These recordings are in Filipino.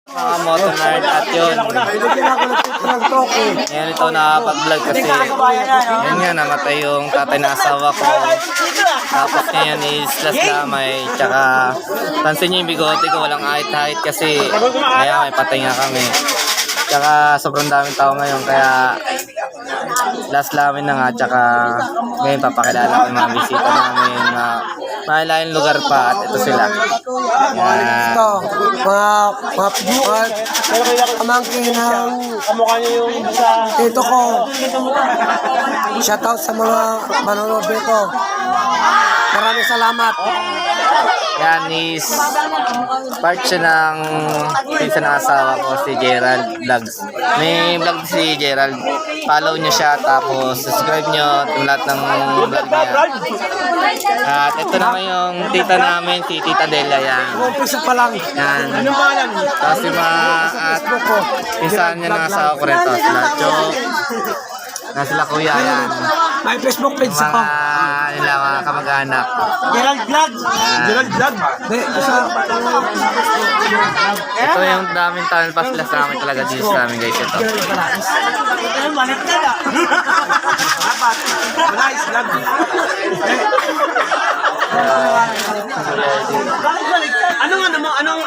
Mga moto nerd at yun. Ngayon ito nakapag-vlog kasi yun nga namatay yung tatay na asawa ko. Tapos ngayon is last lamay. Tsaka pansin nyo yung bigote ko walang ahit-ahit kasi kaya may patay nga kami. Tsaka sobrang daming tao ngayon kaya last lamin na nga. Tsaka ngayon papakilala ko yung mga bisita namin na mahilaing lugar pa at ito sila. Yan. Ito, mga pamangkin ng tito ko. Shoutout sa mga manonood dito. Maraming salamat. Yan is part siya ng pinsan ng asawa ko, si Gerald Vlogs. May vlog si Gerald. Follow nyo siya, tapos subscribe nyo yung lahat ng vlog niya. At ito naman yung tita namin, si Tita Delia. Yan. Umpisa pa lang. Yan. Tapos yung mga at pinsan niya ng asawa ko rin to. Sila Chok, na sila Kuya. Yan. May Facebook page Mga ako. nila mga kamag-anak. Gerald Vlog. Gerald Vlog. Ito yung daming tunnel pass last namin talaga dito sa amin guys. Ito.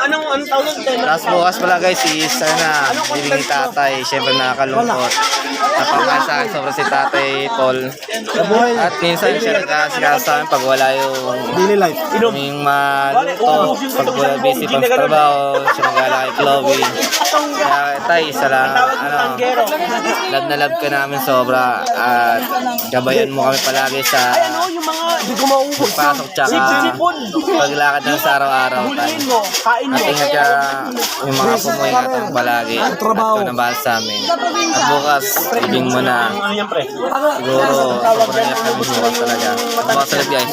Anong tawag nito? Tapos bukas pala guys is sana bibig ni tatay. Siyempre nakakalungkot. Napakaya sa akin sobrang si tatay Paul. At minsan siya nagkasika sa amin pag wala yung Daily life. yung maluto. Pag wala busy pang trabaho, siya nagala kay Chloe. Kaya tay, love na love ka namin sobra. At gabayan mo kami palagi sa pasok tsaka paglakad ng sa araw-araw tayo. At ingat ka yung mga pumuhay natin palagi. At ito na bahal sa amin. At bukas, ibig mo na. Siguro, sobrang ingat kami bukas talaga. Bukas ulit guys.